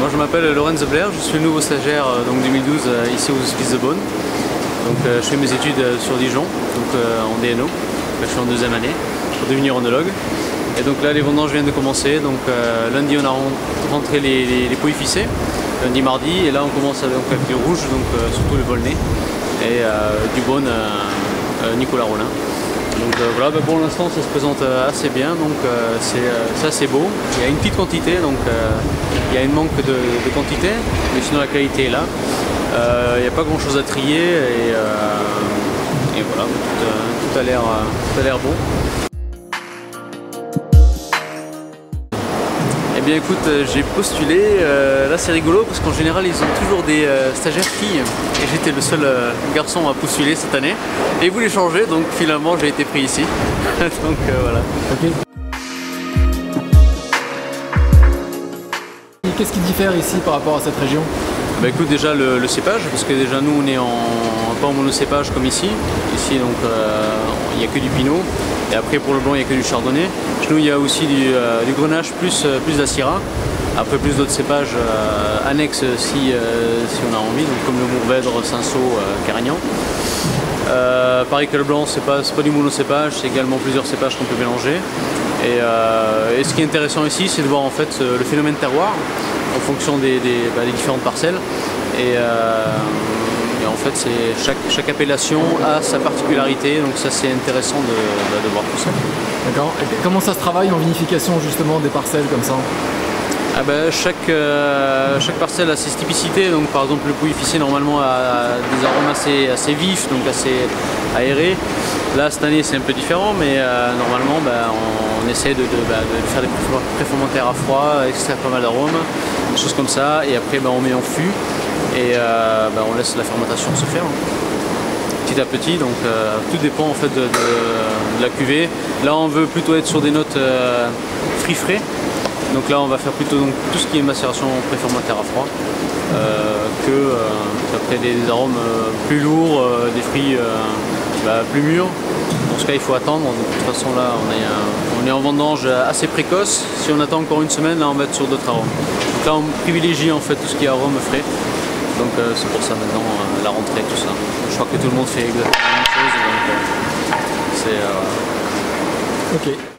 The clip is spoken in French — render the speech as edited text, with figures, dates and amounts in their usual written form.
Moi je m'appelle Lorenz Blair, je suis le nouveau stagiaire donc 2012 ici aux Hospices de Beaune. Donc je fais mes études sur Dijon, donc en DNO. Je suis en deuxième année pour devenir oenologue. Et donc là les vendanges viennent de commencer. Donc lundi on a rentré les polyficés, lundi mardi, et là on commence avec le rouge, donc surtout le Volnay, et du Beaune Nicolas Rollin. Donc voilà, pour l'instant ça se présente assez bien, donc c'est assez beau. Il y a une petite quantité, donc il y a une manque de quantité, mais sinon la qualité est là. Il n'y a pas grand chose à trier, et voilà, tout a l'air bon. Eh bien écoute, j'ai postulé, là c'est rigolo parce qu'en général ils ont toujours des stagiaires filles et j'étais le seul garçon à postuler cette année et ils voulaient changer, donc finalement j'ai été pris ici. Donc voilà. Okay. Qu'est-ce qui diffère ici par rapport à cette région? Bah écoute, déjà le cépage, parce que déjà nous on est pas en monocépage comme ici. Ici donc il n'y a que du pinot, et après pour le blanc il n'y a que du chardonnay. Chez nous il y a aussi du grenache plus de syrah. Après plus d'autres cépages annexes si on a envie, donc comme le Mourvèdre, Cinsault, Carignan. Pareil que le blanc, c'est pas du monocépage, c'est également plusieurs cépages qu'on peut mélanger. Et ce qui est intéressant ici, c'est de voir en fait le phénomène terroir en fonction des différentes parcelles. Et en fait, chaque appellation a sa particularité, donc ça c'est intéressant de voir tout ça. D'accord. Et comment ça se travaille en vinification justement des parcelles comme ça? Ah ben, chaque parcelle a ses typicités, donc par exemple le Pouilly-Ficé normalement a des arômes assez vifs, donc assez aérés. Là cette année c'est un peu différent, mais normalement on essaie de faire des préfermentaires à froid, extraire pas mal d'arômes, des choses comme ça, et après on met en fût et on laisse la fermentation se faire petit à petit, donc tout dépend en fait de la cuvée. Là on veut plutôt être sur des notes frais. Donc là on va faire plutôt tout ce qui est macération préfermentaire à froid, après des arômes plus lourds, des fruits plus mûrs. Dans ce cas il faut attendre, de toute façon là on est en vendange assez précoce. Si on attend encore une semaine, là on va être sur d'autres arômes. Donc là on privilégie en fait tout ce qui est arôme frais. Donc c'est pour ça maintenant la rentrée, tout ça. Je crois que tout le monde fait exactement la même chose, donc c'est... Ok.